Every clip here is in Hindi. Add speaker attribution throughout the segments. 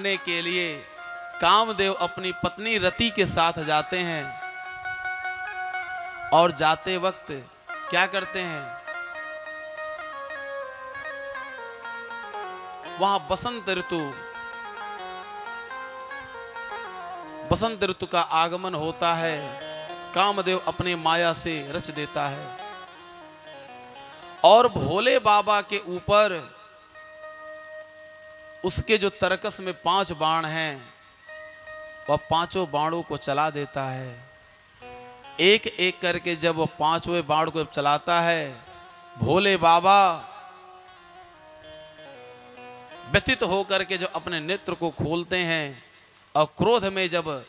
Speaker 1: के लिए कामदेव अपनी पत्नी रति के साथ जाते हैं और जाते वक्त क्या करते हैं, वहां बसंत ऋतु का आगमन होता है। कामदेव अपने माया से रच देता है और भोले बाबा के ऊपर उसके जो तरकस में 5 बाण हैं वह 5 बाणों को चला देता है। एक एक करके जब वह 5वें बाण को चलाता है, भोले बाबा व्यथित होकर के जब अपने नेत्र को खोलते हैं और क्रोध में जब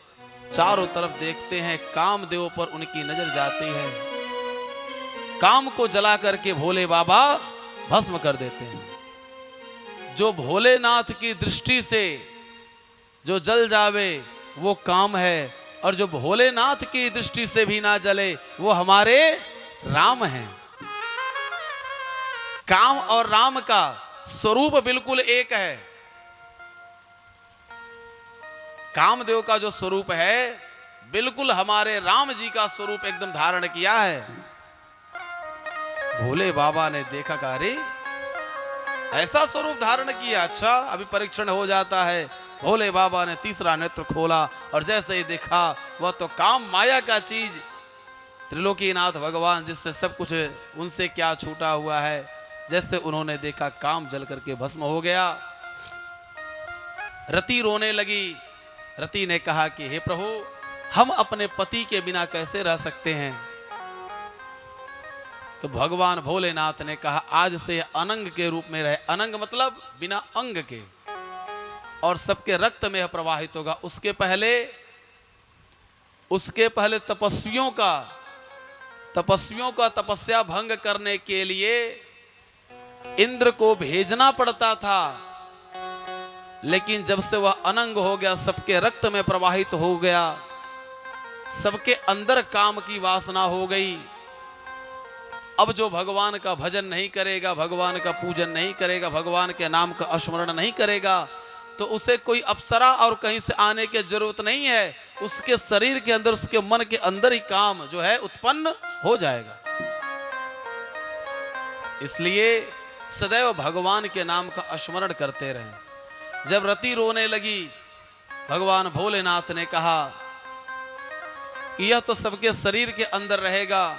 Speaker 1: चारों तरफ देखते हैं, कामदेव पर उनकी नजर जाती है। काम को जला करके भोले बाबा भस्म कर देते हैं। जो भोलेनाथ की दृष्टि से जो जल जावे वो काम है, और जो भोलेनाथ की दृष्टि से भी ना जले वो हमारे राम हैं। काम और राम का स्वरूप बिल्कुल एक है। कामदेव का जो स्वरूप है बिल्कुल हमारे राम जी का स्वरूप एकदम धारण किया है। भोले बाबा ने देखा कि अरे ऐसा स्वरूप धारण किया, अच्छा अभी परीक्षण हो जाता है। भोले बाबा ने तीसरा नेत्र खोला और जैसे ही देखा वह तो काम माया का चीज, त्रिलोकीनाथ भगवान जिससे सब कुछ उनसे क्या छूटा हुआ है। जैसे उन्होंने देखा काम जल करके भस्म हो गया। रति रोने लगी। रति ने कहा कि हे प्रभु, हम अपने पति के बिना कैसे रह सकते हैं। तो भगवान भोलेनाथ ने कहा आज से अनंग के रूप में रहे। अनंग मतलब बिना अंग के, और सबके रक्त में प्रवाहित होगा। उसके पहले तपस्वियों का तपस्या भंग करने के लिए इंद्र को भेजना पड़ता था, लेकिन जब से वह अनंग हो गया, सबके रक्त में प्रवाहित हो गया, सबके अंदर काम की वासना हो गई। अब जो भगवान का भजन नहीं करेगा, भगवान का पूजन नहीं करेगा, भगवान के नाम का स्मरण नहीं करेगा, तो उसे कोई अप्सरा और कहीं से आने की जरूरत नहीं है। उसके शरीर के अंदर, उसके मन के अंदर ही काम जो है उत्पन्न हो जाएगा। इसलिए सदैव भगवान के नाम का स्मरण करते रहें। जब रति रोने लगी, भगवान भोलेनाथ ने कहा कि यह तो सबके शरीर के अंदर रहेगा,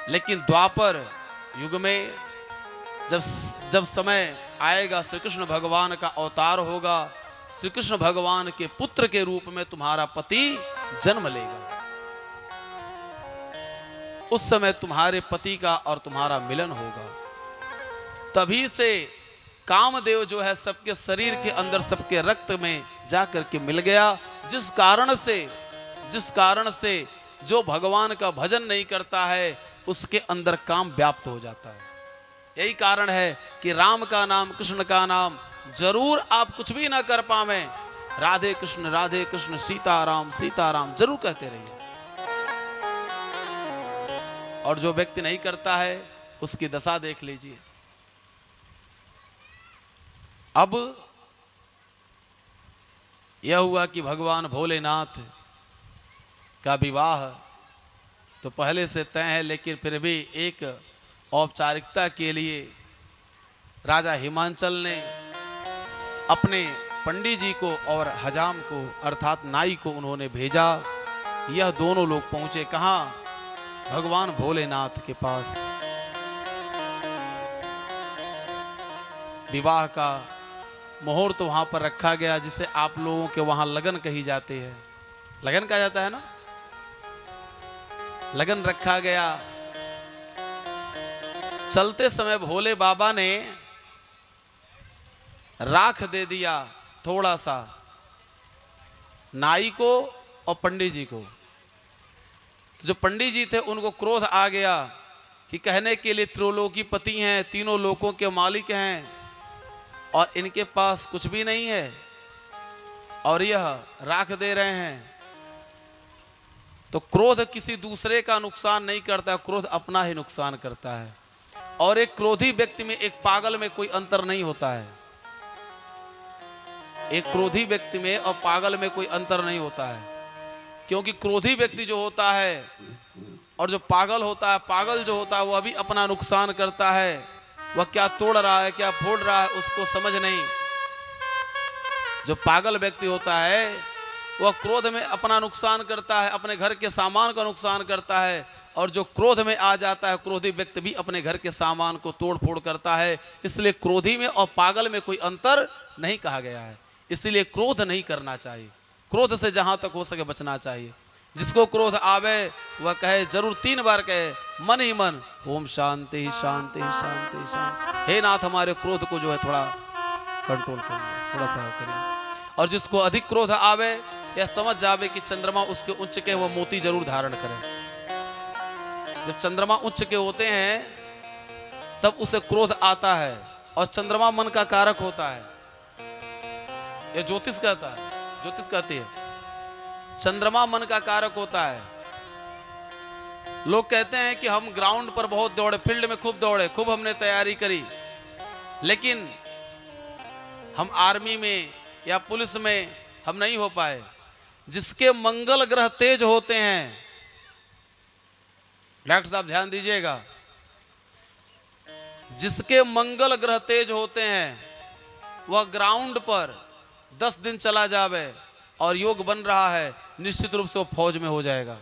Speaker 1: लेकिन द्वापर युग में जब समय आएगा, श्री कृष्ण भगवान का अवतार होगा, श्री कृष्ण भगवान के पुत्र के रूप में तुम्हारा पति जन्म लेगा। उस समय तुम्हारे पति का और तुम्हारा मिलन होगा। तभी से कामदेव जो है सबके शरीर के अंदर, सबके रक्त में जाकर के मिल गया। जिस कारण से जो भगवान का भजन नहीं करता है उसके अंदर काम व्याप्त हो जाता है। यही कारण है कि राम का नाम, कृष्ण का नाम जरूर आप कुछ भी ना कर पावे, राधे कृष्ण सीताराम सीताराम जरूर कहते रहिए। और जो व्यक्ति नहीं करता है उसकी दशा देख लीजिए। अब यह हुआ कि भगवान भोलेनाथ का विवाह तो पहले से तय है, लेकिन फिर भी एक औपचारिकता के लिए राजा हिमांचल ने अपने पंडित जी को और हजाम को अर्थात नाई को उन्होंने भेजा। यह दोनों लोग पहुंचे कहां? भगवान भोलेनाथ के पास। विवाह का मुहूर्त तो वहां पर रखा गया, जिसे आप लोगों के वहां लगन कही जाती है। लगन कहा जाता है ना, लगन रखा गया। चलते समय भोले बाबा ने राख दे दिया थोड़ा सा नाई को और पंडित जी को। तो जो पंडित जी थे उनको क्रोध आ गया कि कहने के लिए त्रिलोकीपति हैं, तीनों लोकों के मालिक हैं, और इनके पास कुछ भी नहीं है और यह राख दे रहे हैं। तो क्रोध किसी दूसरे का नुकसान नहीं करता, क्रोध अपना ही नुकसान करता है। और एक क्रोधी व्यक्ति में, एक पागल में कोई अंतर नहीं होता है। एक क्रोधी व्यक्ति में और पागल में कोई अंतर नहीं होता है, क्योंकि क्रोधी व्यक्ति जो होता है और जो पागल होता है, पागल जो होता है वह भी अपना नुकसान करता है, वह क्या तोड़ रहा है क्या फोड़ रहा है उसको समझ नहीं। जो पागल व्यक्ति होता है वह क्रोध में अपना नुकसान करता है, अपने घर के सामान का नुकसान करता है, और जो क्रोध में आ जाता है क्रोधी व्यक्ति भी अपने घर के सामान को तोड़ फोड़ करता है। इसलिए क्रोधी में और पागल में कोई अंतर नहीं कहा गया है, इसलिए क्रोध नहीं करना चाहिए, क्रोध से जहां तक हो सके बचना चाहिए। जिसको क्रोध आवे वह कहे, जरूर 3 बार कहे मन ही मन, ओम शांति शांति शांति शांति। हे नाथ हमारे क्रोध को जो है थोड़ा कंट्रोल करिए, थोड़ा सा करिए। और जिसको अधिक क्रोध आवे या समझ जावे कि चंद्रमा उसके उच्च के, वह मोती जरूर धारण करे। जब चंद्रमा उच्च के होते हैं तब उसे क्रोध आता है, और चंद्रमा मन का कारक होता है। यह ज्योतिष कहता है, ज्योतिष कहती है चंद्रमा मन का कारक होता है। लोग कहते हैं कि हम ग्राउंड पर बहुत दौड़े, फील्ड में खूब दौड़े, खूब हमने तैयारी करी, लेकिन हम आर्मी में या पुलिस में हम नहीं हो पाए। जिसके मंगल ग्रह तेज होते हैं, डॉक्टर साहब ध्यान दीजिएगा, जिसके मंगल ग्रह तेज होते हैं वह ग्राउंड पर 10 दिन चला जावे और योग बन रहा है, निश्चित रूप से वो फौज में हो जाएगा।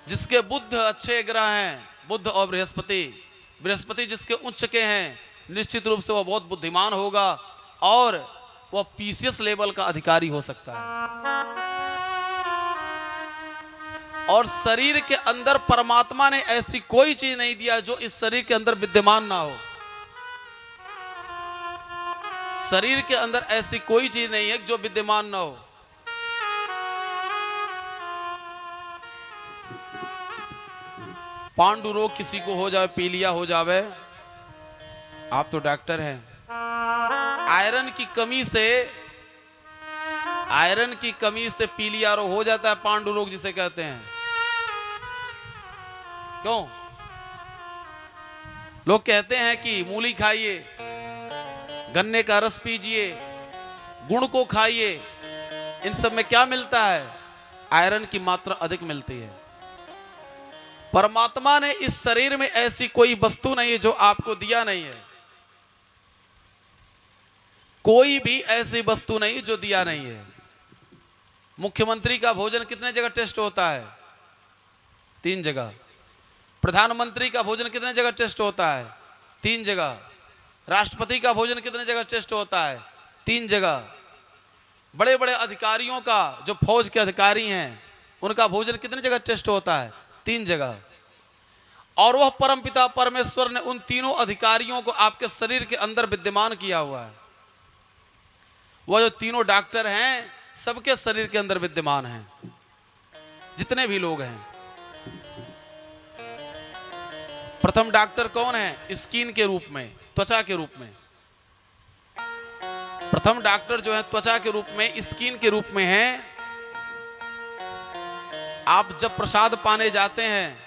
Speaker 1: जिसके बुध अच्छे ग्रह हैं, बुध और बृहस्पति, बृहस्पति जिसके उच्च के हैं, निश्चित रूप से वह बहुत बुद्धिमान होगा और वह पीसीएस लेवल का अधिकारी हो सकता है। और शरीर के अंदर परमात्मा ने ऐसी कोई चीज नहीं दिया जो इस शरीर के अंदर विद्यमान ना हो। शरीर के अंदर ऐसी कोई चीज नहीं है जो विद्यमान ना हो। पांडु रोग किसी को हो जाए, पीलिया हो जावे, आप तो डॉक्टर हैं, आयरन की कमी से पीलिया रोग हो जाता है, पांडु रोग जिसे कहते हैं। क्यों? लोग कहते हैं कि मूली खाइए, गन्ने का रस पीजिए, गुड़ को खाइए, इन सब में क्या मिलता है? आयरन की मात्रा अधिक मिलती है। परमात्मा ने इस शरीर में ऐसी कोई वस्तु नहीं है जो आपको दिया नहीं है। कोई भी ऐसी वस्तु नहीं जो दिया नहीं है। मुख्यमंत्री का भोजन कितने जगह टेस्ट होता है? 3 जगह। प्रधानमंत्री का भोजन कितने जगह टेस्ट होता है? 3 जगह। राष्ट्रपति का भोजन कितने जगह टेस्ट होता है? 3 जगह। बड़े बड़े अधिकारियों का, जो फौज के अधिकारी हैं, उनका भोजन कितने जगह टेस्ट होता है? 3 जगह। और वह परमपिता परमेश्वर ने उन तीनों अधिकारियों को आपके शरीर के अंदर विद्यमान किया हुआ है। वह जो तीनों डॉक्टर हैं सबके शरीर के अंदर विद्यमान हैं, जितने भी लोग हैं। प्रथम डॉक्टर कौन है? स्किन के रूप में, त्वचा के रूप में। प्रथम डॉक्टर जो है त्वचा के रूप में, स्किन के रूप में है। आप जब प्रसाद पाने जाते हैं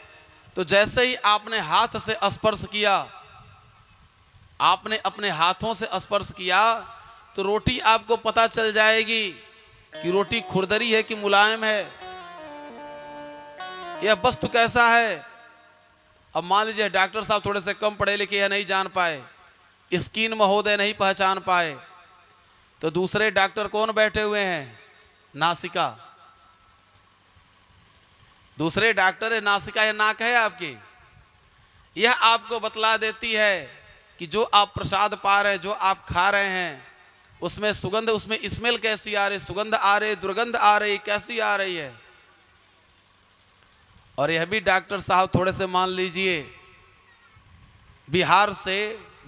Speaker 1: तो जैसे ही आपने हाथ से स्पर्श किया, आपने अपने हाथों से स्पर्श किया, तो रोटी आपको पता चल जाएगी कि रोटी खुरदरी है कि मुलायम है, यह वस्तु कैसा है। अब मान लीजिए डॉक्टर साहब थोड़े से कम पढ़े लिखे या नहीं जान पाए, स्किन महोदय नहीं पहचान पाए, तो दूसरे डॉक्टर कौन बैठे हुए हैं? नासिका। दूसरे डॉक्टर है नासिका या नाक है आपकी। यह आपको बतला देती है कि जो आप प्रसाद पा रहे हैं, जो आप खा रहे हैं, उसमें सुगंध, उसमें स्मेल कैसी आ रही, सुगंध आ रही, दुर्गंध आ रही, कैसी आ रही है। और यह भी डॉक्टर साहब थोड़े से मान लीजिए बिहार से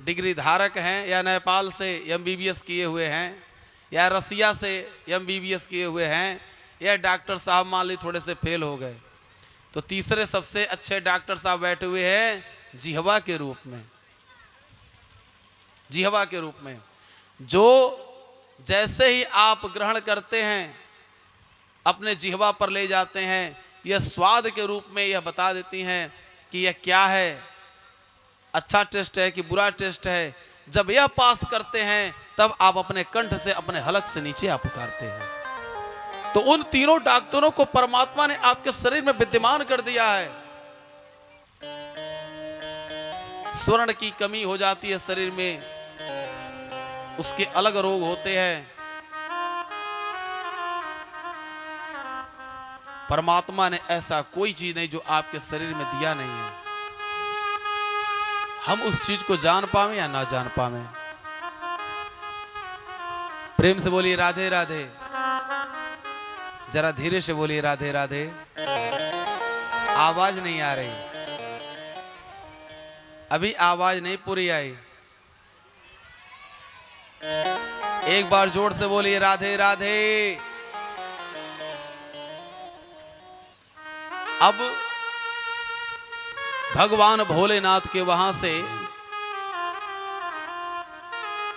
Speaker 1: डिग्री धारक हैं, या नेपाल से एमबीबीएस किए हुए हैं, या रसिया से एमबीबीएस किए हुए हैं, या डॉक्टर साहब मान लीजिए थोड़े से फेल हो गए, तो तीसरे सबसे अच्छे डॉक्टर साहब बैठे हुए हैं जिह्वा के रूप में। जिह्वा के रूप में, जो जैसे ही आप ग्रहण करते हैं अपने जिह्वा पर ले जाते हैं, यह स्वाद के रूप में यह बता देती हैं कि यह क्या है, अच्छा टेस्ट है कि बुरा टेस्ट है। जब यह पास करते हैं तब आप अपने कंठ से, अपने हलक से नीचे आप उतारते हैं। तो उन तीनों डॉक्टरों को परमात्मा ने आपके शरीर में विद्यमान कर दिया है। स्वर्ण की कमी हो जाती है शरीर में, उसके अलग रोग होते हैं। परमात्मा ने ऐसा कोई चीज नहीं जो आपके शरीर में दिया नहीं है। हम उस चीज को जान पावे या ना जान पावे। प्रेम से बोलिए राधे राधे। जरा धीरे से बोलिए राधे राधे। आवाज नहीं आ रही, अभी आवाज नहीं पूरी आई। एक बार जोर से बोलिए राधे राधे। अब भगवान भोलेनाथ के वहां से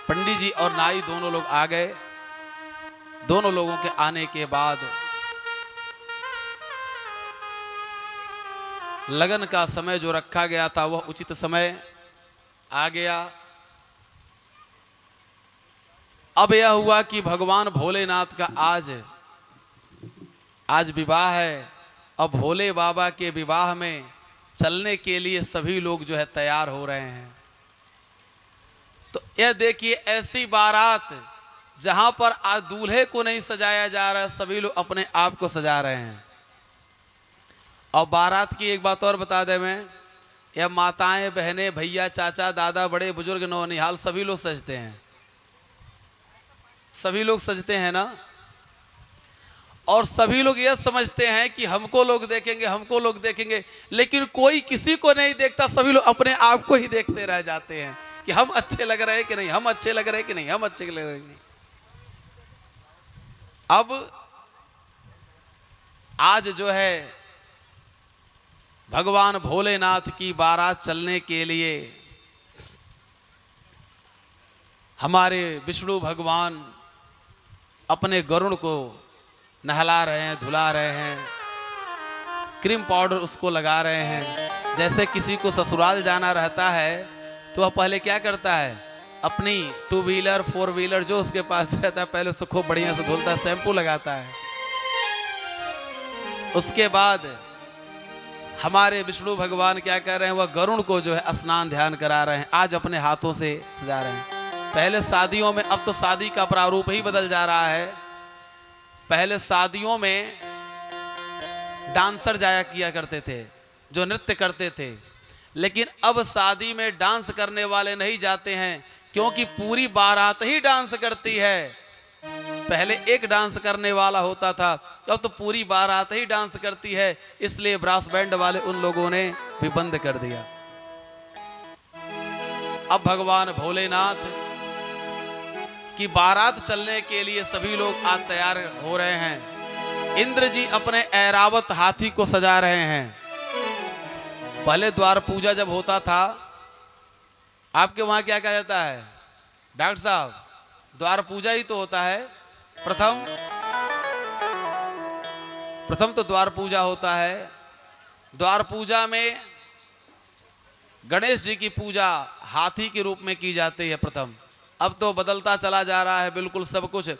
Speaker 1: पंडित जी और नाई दोनों लोग आ गए। दोनों लोगों के आने के बाद लगन का समय जो रखा गया था वह उचित समय आ गया। अब यह हुआ कि भगवान भोलेनाथ का आज विवाह है। अब भोले बाबा के विवाह में चलने के लिए सभी लोग जो है तैयार हो रहे हैं। तो यह देखिए ऐसी बारात जहां पर आज दूल्हे को नहीं सजाया जा रहा है, सभी लोग अपने आप को सजा रहे हैं। और बारात की एक बात और बता दे मैं, यह माताएं, बहनें, भैया, चाचा, दादा, बड़े बुजुर्ग, नौनिहाल सभी लोग सजते हैं। सभी लोग सजते हैं ना। और सभी लोग यह समझते हैं कि हमको लोग देखेंगे, हमको लोग देखेंगे, लेकिन कोई किसी को नहीं देखता। सभी लोग अपने आप को ही देखते रह जाते हैं कि हम अच्छे लग रहे हैं कि नहीं, हम अच्छे लग रहे हैं कि नहीं, हम अच्छे लग रहे हैं। अब आज जो है भगवान भोलेनाथ की बारात चलने के लिए हमारे विष्णु भगवान अपने गरुड़ को नहला रहे हैं, धुला रहे हैं, क्रीम पाउडर उसको लगा रहे हैं। जैसे किसी को ससुराल जाना रहता है तो वह पहले क्या करता है, अपनी 2 व्हीलर 4 व्हीलर जो उसके पास रहता है पहले उसको खूब बढ़िया से धुलता है, शैम्पू लगाता है। उसके बाद हमारे विष्णु भगवान क्या कर रहे हैं, वह गरुड़ को जो है स्नान ध्यान करा रहे हैं। आज अपने हाथों से सजा रहे हैं। पहले शादियों में, अब तो शादी का प्रारूप ही बदल जा रहा है। पहले शादियों में डांसर जाया किया करते थे जो नृत्य करते थे, लेकिन अब शादी में डांस करने वाले नहीं जाते हैं क्योंकि पूरी बारात ही डांस करती है। पहले एक डांस करने वाला होता था, अब तो पूरी बारात ही डांस करती है। इसलिए ब्रास बैंड वाले उन लोगों ने भी बंद कर दिया। अब भगवान भोलेनाथ की बारात चलने के लिए सभी लोग आज तैयार हो रहे हैं। इंद्र जी अपने ऐरावत हाथी को सजा रहे हैं। पहले द्वार पूजा जब होता था, आपके वहां क्या कहा जाता है डॉक्टर साहब? द्वार पूजा ही तो होता है। प्रथम तो द्वार पूजा होता है। द्वार पूजा में गणेश जी की पूजा हाथी के रूप में की जाती है प्रथम। अब तो बदलता चला जा रहा है बिल्कुल सब कुछ।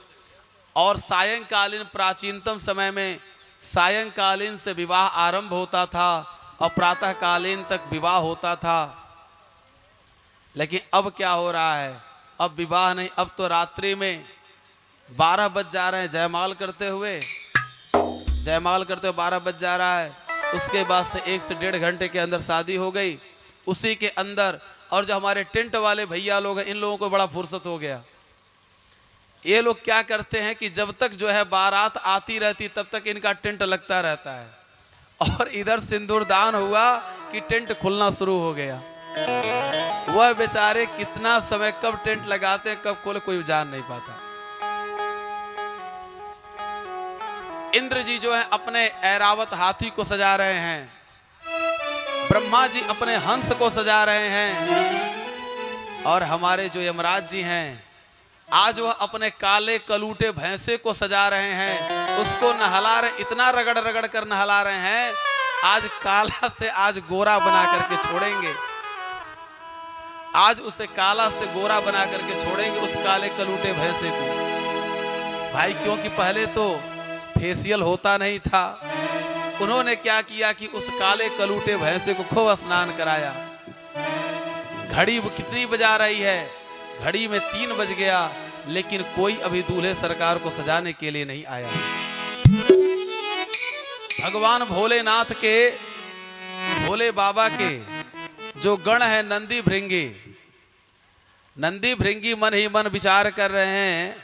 Speaker 1: और सायंकालीन, प्राचीनतम समय में सायंकालीन से विवाह आरंभ होता था और प्रातःकालीन तक विवाह होता था। लेकिन अब क्या हो रहा है, अब विवाह नहीं, अब तो रात्रि में 12 बज जा रहे हैं जयमाल करते हुए 12 बज जा रहा है। उसके बाद से 1 से 1.5 घंटे के अंदर शादी हो गई उसी के अंदर। और जो हमारे टेंट वाले भैया लोग हैं, इन लोगों को बड़ा फुर्सत हो गया। ये लोग क्या करते हैं कि जब तक जो है बारात आती रहती तब तक इनका टेंट लगता रहता है। और इधर सिंदूरदान हुआ कि टेंट खुलना शुरू हो गया। वह बेचारे कितना समय कब टेंट लगाते हैं कब खोले कोई जान नहीं पाता। इंद्र जी जो है अपने ऐरावत हाथी को सजा रहे हैं। ब्रह्मा जी अपने हंस को सजा रहे हैं। और हमारे जो यमराज जी हैं आज वह अपने काले कलूटे भैंसे को सजा रहे हैं। उसको नहला रहे, इतना रगड़ रगड़ कर नहला रहे हैं, आज काला से आज गोरा बना करके छोड़ेंगे। आज उसे काला से गोरा बना करके छोड़ेंगे उस काले कलूटे भैंसे को। भाई क्योंकि पहले तो फेशियल होता नहीं था, उन्होंने क्या किया कि उस काले कलूटे भैंसे को खूब स्नान कराया। घड़ी कितनी बजा रही है, घड़ी में 3 बज गया, लेकिन कोई अभी दूल्हे सरकार को सजाने के लिए नहीं आया। भगवान भोलेनाथ के, भोले बाबा के जो गण है नंदी भृंगी, नंदी भृंगी मन ही मन विचार कर रहे हैं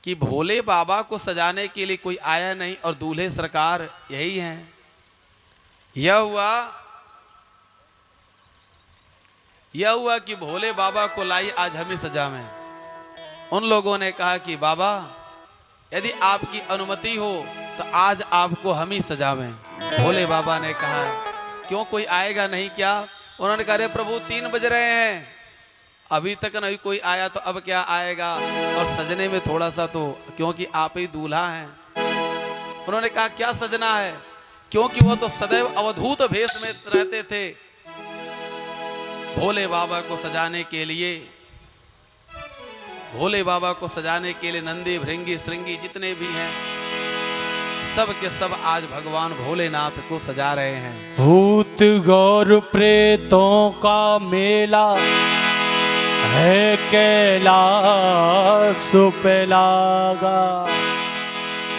Speaker 1: कि भोले बाबा को सजाने के लिए कोई आया नहीं और दूल्हे सरकार यही हैं। यह हुआ कि भोले बाबा को लाई आज हम ही सजावें। उन लोगों ने कहा कि बाबा यदि आपकी अनुमति हो तो आज आपको हम ही सजावें। भोले बाबा ने कहा क्यों, कोई आएगा नहीं क्या? उन्होंने कहा अरे प्रभु 3 बज रहे हैं, अभी तक नहीं कोई आया तो अब क्या आएगा, और सजने में थोड़ा सा तो, क्योंकि आप ही दूल्हा हैं। उन्होंने कहा क्या सजना है, क्योंकि वो तो सदैव अवधूत भेष में रहते थे। भोले बाबा को सजाने के लिए, भोले बाबा को सजाने के लिए नंदी भृंगी श्रृंगी जितने भी हैं सब के सब आज भगवान भोलेनाथ को सजा रहे हैं।
Speaker 2: भूत गौर प्रेतों का मेला है कैलाश पे लागा,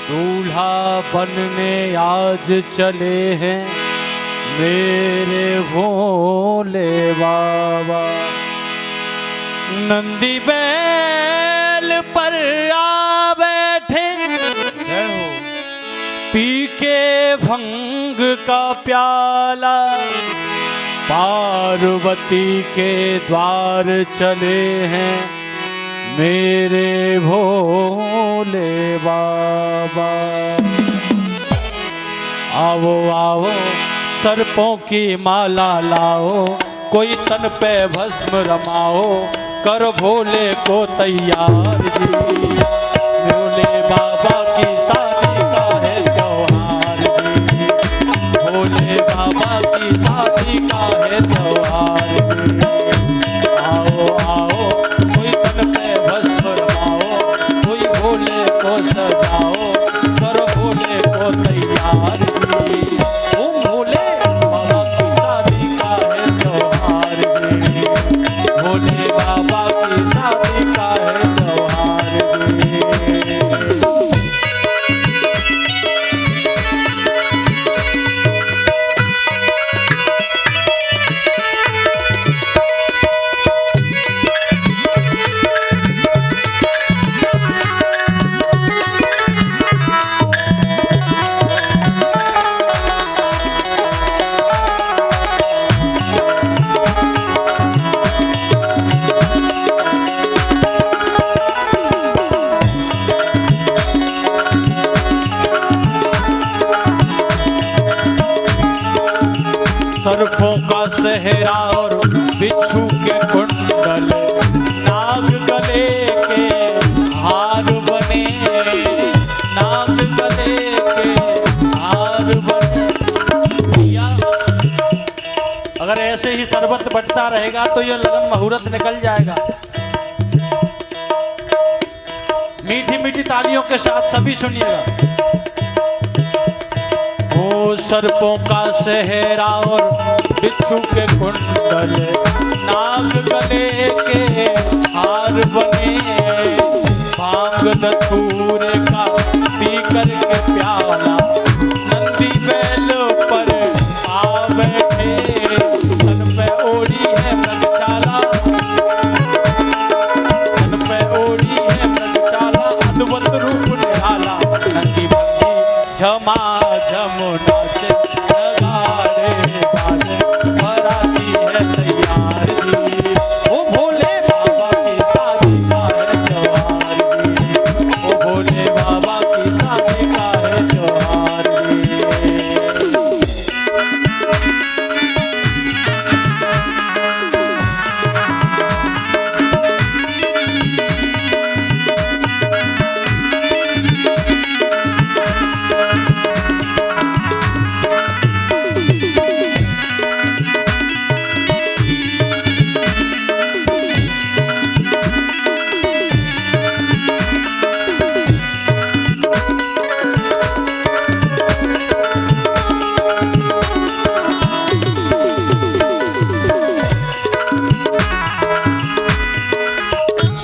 Speaker 2: दूल्हा बनने आज चले हैं मेरे भोले बाबा। नंदी बैल पर आ बैठे पी के भंग का प्याला, पार्वती के द्वार चले हैं मेरे भोले बाबा। आओ आओ सर्पों की माला लाओ, कोई तन पे भस्म रमाओ, कर भोले को तैयार जी। भोले बाबा की शादी का है त्योहार जी, भोले बाबा की शादी का है त्योहार जी। आओ आओ कोई तन पे भस्म रमाओ, कोई भोले को सजाओ, कर भोले को तैयार जी। भोले बाबा की शादी का है त्योहार जी, भोले बाबा की शादी का है त्योहार जी। सर्पों का सेहरा और बिच्छू के कुंडल, नाग गले के हार बने, नाग गले के हार बने। अगर ऐसे ही शरबत बटता रहेगा तो ये लगन मुहूर्त निकल जाएगा। मीठी मीठी तालियों के साथ सभी सुनिएगा। सर्पों का सेहरा और बिच्छू के कुंडल, नाग गले के हार बने, भांग धतूरे का पीकर के प्याला, नंदी बैल पर आ बैठे, तन पे ओढ़ी है मृगचाला, तन पे ओढ़ी है मृगचाला, अद्भुत रूप निराला, नंदी भक्ति झमा झमुना से नगाड़े बाजे, बराती है तैयार जी। ओ भोले बाबा की शादी का है त्योहार जी, ओ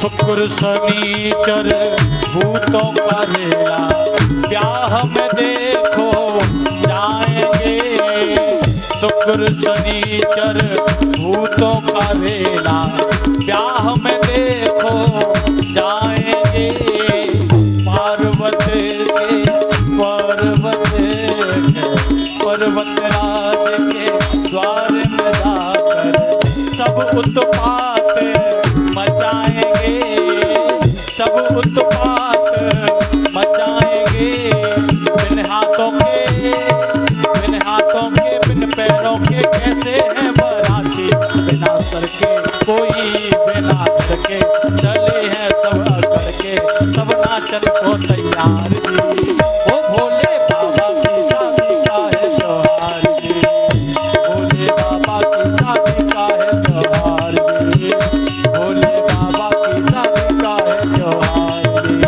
Speaker 2: शुक्र शनिचर भूतों का रेला, ब्याह में देखो जाएंगे। शुक्र शनिचर भूतों का रेला, ब्याह में देखो जाएंगे। पर्वत राज के द्वार में जाकर सब उत्पात मचाएंगे, सब उत्पात मचाएंगे। बिन हाथों के बिन पैरों के कैसे हैं बराती, बिना सर के कोई बिना सर के चले हैं सब करके, सब नाचन को तैयार जी। ओ भोले बाबा की शादी का है त्योहार जी, भोले बाबा की शादी का है त्योहार जी, भोले बाबा की शादी का है त्योहार जी।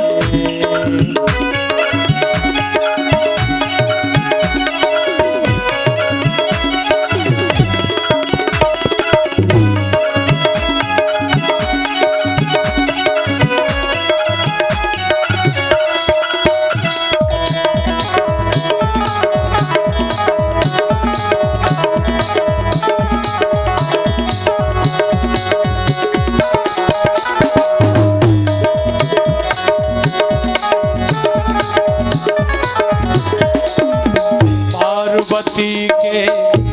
Speaker 2: पार्वती के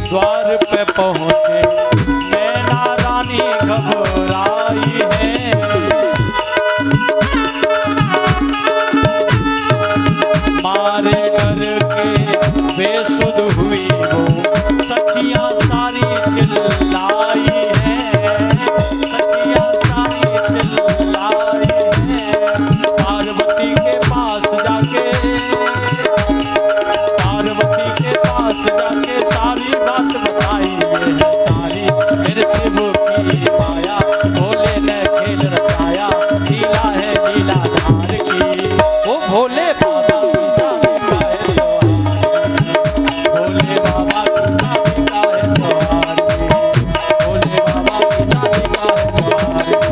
Speaker 2: द्वार पे पहुँचे, मैना रानी घबराई है। मारे डर के बेसुध हुई वो सखियाँ सारी चिल्लाई है, सखियाँ सारी चिल्लाई है। पार्वती के पास जाके सारी बात बताई है सारी, मेरे शिव की माया भोले ने खेल रचाया, लीला है लीला धार की। वो भोले बाबा की शादी का है त्योहार, भोले बाबा की शादी का है त्योहार, भोले बाबा की शादी का है त्योहार, भोले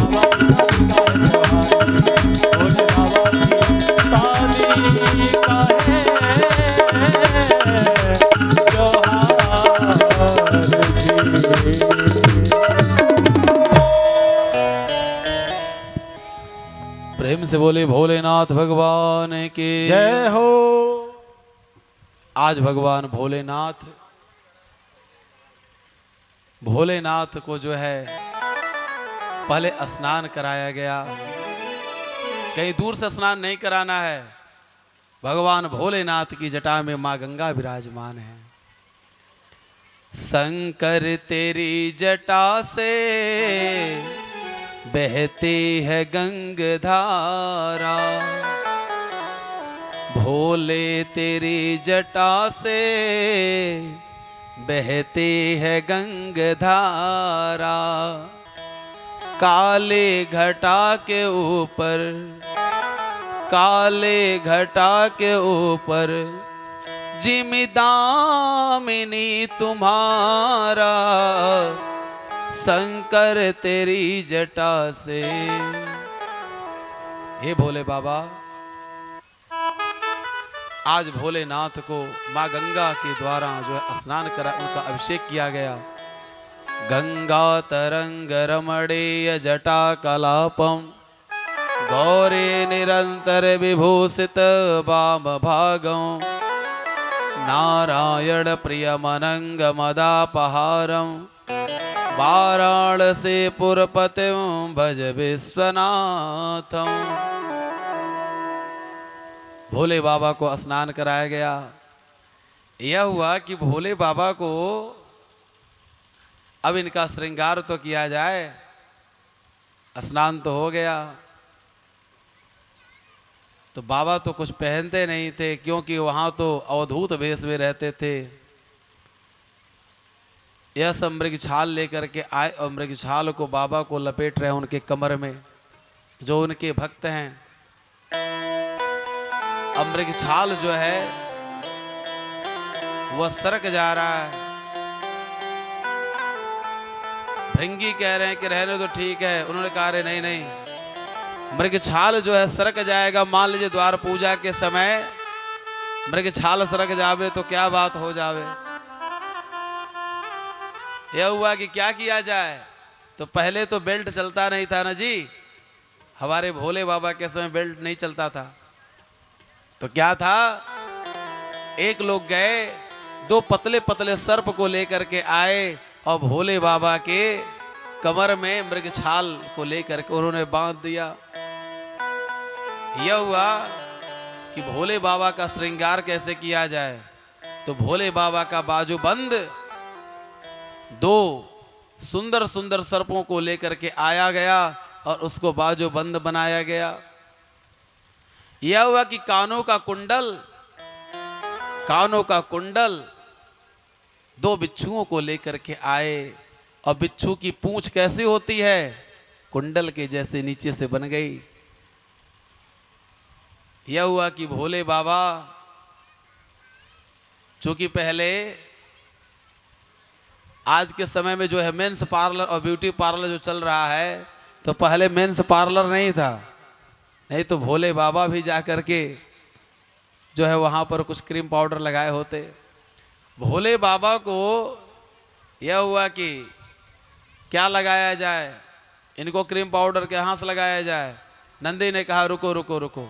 Speaker 2: बाबा की शादी का है त्योहार, भोले बाबा की शादी का है त्योहार, भोले बाबा की
Speaker 1: प्रेम से बोले भोलेनाथ भगवान की
Speaker 2: जय हो।
Speaker 1: आज भगवान भोलेनाथ को जो है पहले स्नान कराया गया। कहीं दूर से स्नान नहीं कराना है, भगवान भोलेनाथ की जटा में मां गंगा विराजमान है। शंकर तेरी जटा से बहती है गंगधारा, भोले तेरी जटा से बहती है गंगधारा। काले घटा के ऊपर जिमिदामिनी तुम्हारा, शंकर तेरी जटा से। हे भोले बाबा, आज भोलेनाथ को माँ गंगा के द्वारा जो है स्नान करा, उनका अभिषेक किया गया। गंगा तरंग रमणीय जटा कलापम, गौरी निरंतर विभूषित वाम भागं, नारायण प्रियमनंग मदापहारम, वाराणसी पुरपतिं भज विश्वनाथम। भोले बाबा को स्नान कराया गया। यह हुआ कि भोले बाबा को अब इनका श्रृंगार तो किया जाए। स्नान तो हो गया, तो बाबा तो कुछ पहनते नहीं थे, क्योंकि वहां तो अवधूत वेश में रहते थे। यह सब मृगछाल लेकर के आए और मृगछाल को बाबा को लपेट रहे उनके कमर में, जो उनके भक्त हैं। अब मृगछाल जो है वह सरक जा रहा है। भृंगी कह रहे हैं कि रहने तो ठीक है। उन्होंने कहा अरे नहीं नहीं, मृग छाल जो है सरक जाएगा। मान लीजिए द्वार पूजा के समय मृग छाल सरक जावे तो क्या बात हो जावे। यह हुआ कि क्या किया जाए। तो पहले तो बेल्ट चलता नहीं था ना जी, हमारे भोले बाबा के समय बेल्ट नहीं चलता था। तो क्या था, एक लोग गए, दो पतले पतले सर्प को लेकर के आए और भोले बाबा के कमर में मृग छाल को लेकर के उन्होंने बांध दिया। यह हुआ कि भोले बाबा का श्रृंगार कैसे किया जाए। तो भोले बाबा का बाजूबंद दो सुंदर सुंदर सर्पों को लेकर के आया गया और उसको बाजूबंद बनाया गया। यह हुआ कि कानों का कुंडल दो बिच्छुओं को लेकर के आए और बिच्छू की पूंछ कैसी होती है, कुंडल के जैसे नीचे से बन गई। यह हुआ कि भोले बाबा चूंकि पहले आज के समय में जो है मेंस पार्लर और ब्यूटी पार्लर जो चल रहा है, तो पहले मेंस पार्लर नहीं था। नहीं तो भोले बाबा भी जा कर के जो है वहाँ पर कुछ क्रीम पाउडर लगाए होते। भोले बाबा को यह हुआ कि क्या लगाया जाए, इनको क्रीम पाउडर के हाथ से लगाया जाए। नंदी ने कहा रुको रुको रुको।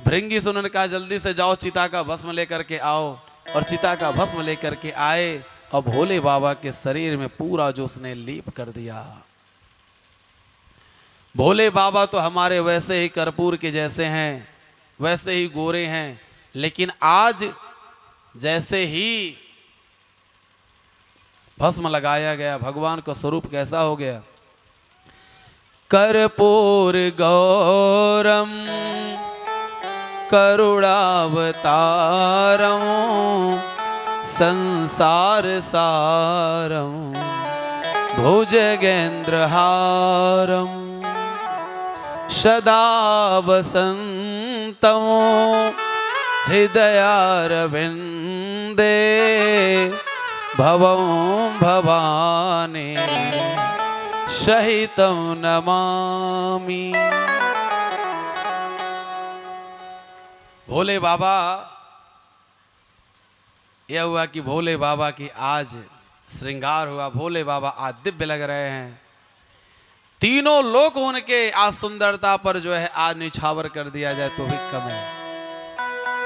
Speaker 1: भृंगी से उन्होंने कहा जल्दी से जाओ चिता का भस्म लेकर के आओ, और चिता का भस्म लेकर के आए और भोले बाबा के शरीर में पूरा जो उसने लीप कर दिया। भोले बाबा तो हमारे वैसे ही कर्पूर के जैसे हैं, वैसे ही गोरे हैं, लेकिन आज जैसे ही भस्म लगाया गया भगवान का स्वरूप कैसा हो गया। कर्पूर गौरम करुणावतारम संसार सारम भुजगेंद्रहारम सदा वसंतं हृदयारविंदे भवं भवानी सहितं नमामि। भोले बाबा, यह हुआ कि भोले बाबा की आज श्रृंगार हुआ। भोले बाबा आज दिव्य लग रहे हैं। तीनों लोग उनके आज सुंदरता पर जो है आज निछावर कर दिया जाए तो भी कम है।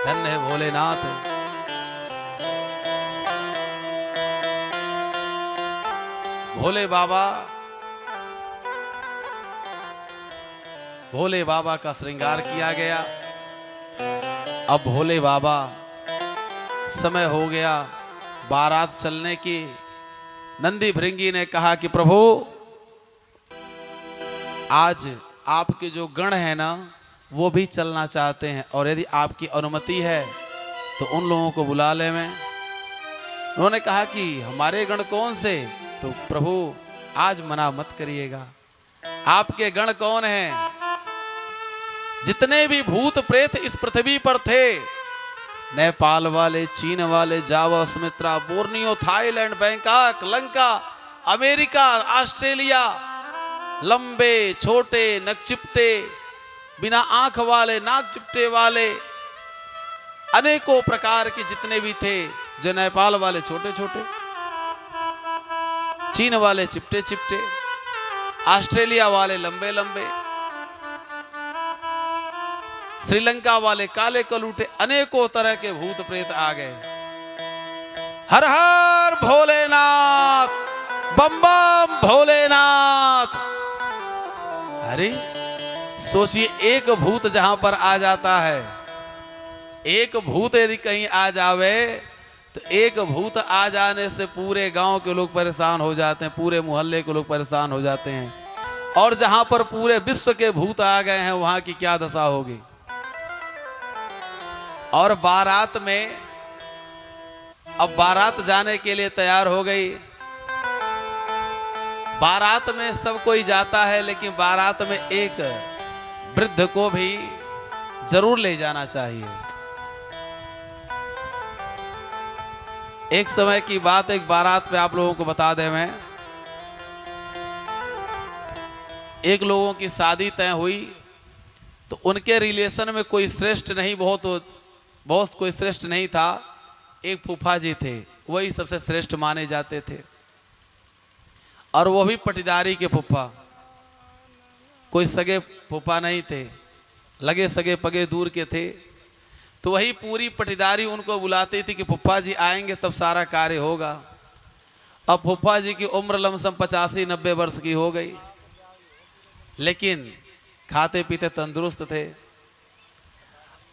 Speaker 1: धन्य है भोलेनाथ। भोले बाबा का श्रृंगार किया गया। अब भोले बाबा समय हो गया बारात चलने की। नंदी भृंगी ने कहा कि प्रभु आज आपके जो गण है ना वो भी चलना चाहते हैं, और यदि आपकी अनुमति है तो उन लोगों को बुला ले। मैं उन्होंने कहा कि हमारे गण कौन से। तो प्रभु आज मना मत करिएगा। आपके गण कौन हैं? जितने भी भूत प्रेत इस पृथ्वी पर थे, नेपाल वाले, चीन वाले, Java, Sumatra, Borneo, Thailand, Bangkok, Lanka, America, Australia, लंबे छोटे नक चिपटे, बिना आंख वाले, नाक चिपटे वाले, अनेकों प्रकार के जितने भी थे, जो नेपाल वाले छोटे छोटे, चीन वाले चिपटे चिपटे, ऑस्ट्रेलिया वाले लंबे लंबे, श्रीलंका वाले काले कलूटे, अनेकों तरह के भूत प्रेत आ गए। हर हर भोलेनाथ, बम बम भोलेनाथ। अरे सोचिए, एक भूत जहां पर आ जाता है, एक भूत यदि कहीं आ जावे तो एक भूत आ जाने से पूरे गांव के लोग परेशान हो जाते हैं, पूरे मोहल्ले के लोग परेशान हो जाते हैं। और जहां पर पूरे विश्व के भूत आ गए हैं वहां की क्या दशा होगी। और बारात में, अब बारात जाने के लिए तैयार हो गई। बारात में सब कोई जाता है, लेकिन बारात में एक वृद्ध को भी जरूर ले जाना चाहिए। एक समय की बात, एक बारात पे आप लोगों को बता दें मैं, एक लोगों की शादी तय हुई तो उनके रिलेशन में कोई श्रेष्ठ नहीं, बहुत कोई श्रेष्ठ नहीं था। एक फूफा जी थे, वही सबसे श्रेष्ठ माने जाते थे, और वो भी पटीदारी के फूफा, कोई सगे फूफा नहीं थे, लगे सगे पगे दूर के थे। तो वही पूरी पटीदारी उनको बुलाती थी कि फूफा जी आएंगे तब सारा कार्य होगा। अब फूफा जी की उम्र लमसम 85-90 वर्ष की हो गई, लेकिन खाते पीते तंदुरुस्त थे।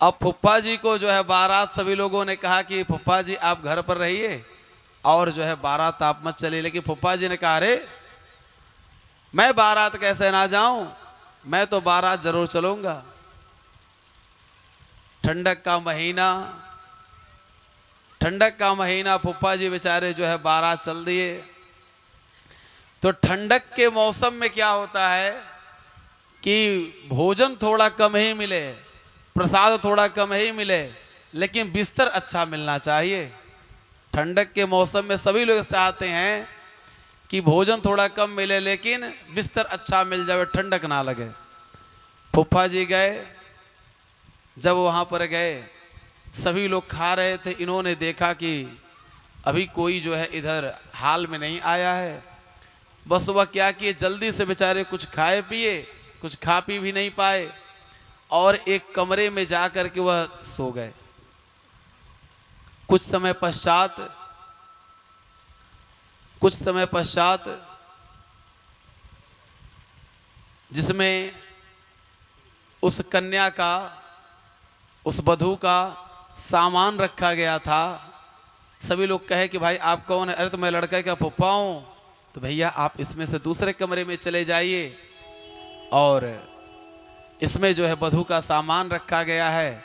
Speaker 1: अब फूफा जी को जो है बारात, सभी लोगों ने कहा कि फूफा जी आप घर पर रहिए और जो है बारात आप मत चलिए। लेकिन फूफा जी ने कहा अरे मैं बारात कैसे ना जाऊं, मैं तो बारात जरूर चलूंगा। ठंडक का महीना फूफा जी बेचारे जो है बारात चल दिए। तो ठंडक के मौसम में क्या होता है कि भोजन थोड़ा कम ही मिले, प्रसाद थोड़ा कम ही मिले, लेकिन बिस्तर अच्छा मिलना चाहिए। ठंडक के मौसम में सभी लोग चाहते हैं कि भोजन थोड़ा कम मिले लेकिन बिस्तर अच्छा मिल जाए, ठंडक ना लगे। फूफा जी गए, जब वहाँ पर गए सभी लोग खा रहे थे, इन्होंने देखा कि अभी कोई जो है इधर हाल में नहीं आया है। बस वह क्या किए, जल्दी से बेचारे कुछ खाए पिए, कुछ खा पी भी नहीं पाए और एक कमरे में जा कर के वह सो गए। कुछ समय पश्चात जिसमें उस कन्या का, उस वधू का सामान रखा गया था, सभी लोग कहे कि भाई आप कौन है? अरे तो मैं लड़के का फूफा हूं। तो भैया आप इसमें से दूसरे कमरे में चले जाइए और इसमें जो है वधू का सामान रखा गया है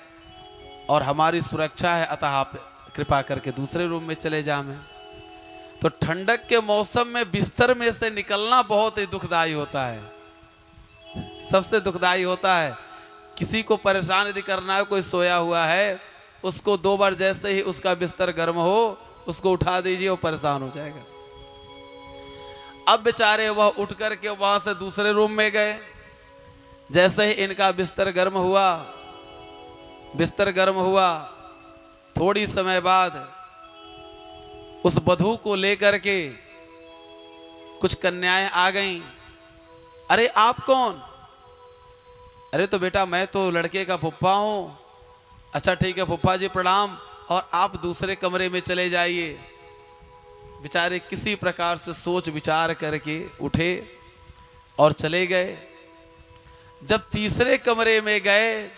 Speaker 1: और हमारी सुरक्षा है, अतः आप कृपा करके दूसरे रूम में चले जाएं। तो ठंडक के मौसम में बिस्तर में से निकलना बहुत ही दुखदाई होता है, सबसे दुखदाई होता है। किसी को परेशान यदि करना है, कोई सोया हुआ है, उसको 2 बार जैसे ही उसका बिस्तर गर्म हो उसको उठा दीजिए, वो परेशान हो जाएगा। अब बेचारे वह उठ करके वहां से दूसरे रूम में गए। जैसे ही इनका बिस्तर गर्म हुआ, थोड़ी समय बाद उस वधू को लेकर के कुछ कन्याएं आ गईं। अरे आप कौन? अरे तो बेटा मैं तो लड़के का फूफा हूं। अच्छा ठीक है फूफा जी प्रणाम, और आप दूसरे कमरे में चले जाइए। बेचारे किसी प्रकार से सोच विचार करके उठे और चले गए। जब तीसरे कमरे में गए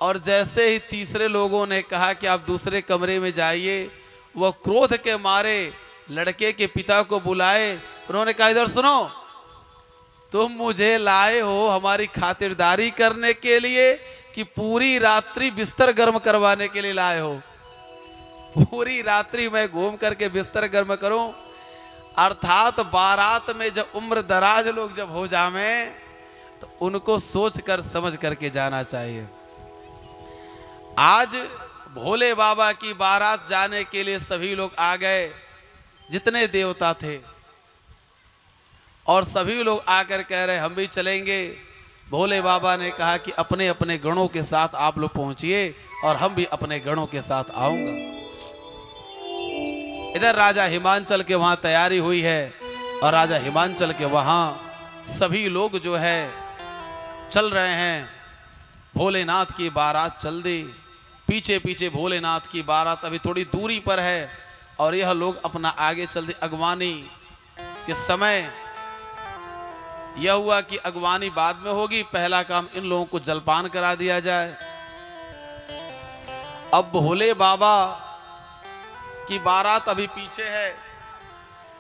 Speaker 1: और जैसे ही तीसरे लोगों ने कहा कि आप दूसरे कमरे में जाइए, वह क्रोध के मारे लड़के के पिता को बुलाए। उन्होंने कहा इधर सुनो, तुम मुझे लाए हो हमारी खातिरदारी करने के लिए कि पूरी रात्रि बिस्तर गर्म करवाने के लिए लाए हो? पूरी रात्रि मैं घूम करके बिस्तर गर्म करूं? अर्थात बारात में जब उम्र दराज लोग जब हो जावे तो उनको सोच कर समझ करके जाना चाहिए। आज भोले बाबा की बारात जाने के लिए सभी लोग आ गए, जितने देवता थे, और सभी लोग आकर कह रहे हम भी चलेंगे। भोले बाबा ने कहा कि अपने अपने गणों के साथ आप लोग पहुंचिए और हम भी अपने गणों के साथ आऊंगा। इधर राजा हिमांचल के वहां तैयारी हुई है और राजा हिमांचल के वहां सभी लोग जो है चल रहे हैं। भोलेनाथ की बारात चल दी, पीछे पीछे भोलेनाथ की बारात अभी थोड़ी दूरी पर है और यह लोग अपना आगे चल दी। अगवानी के समय यह हुआ कि अगवानी बाद में होगी, पहला काम इन लोगों को जलपान करा दिया जाए। अब भोले बाबा की बारात अभी पीछे है।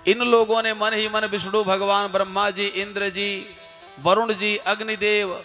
Speaker 1: इन लोगों ने मन ही मन विष्णु भगवान, ब्रह्मा जी, इंद्र जी, वरुण जी, अग्निदेव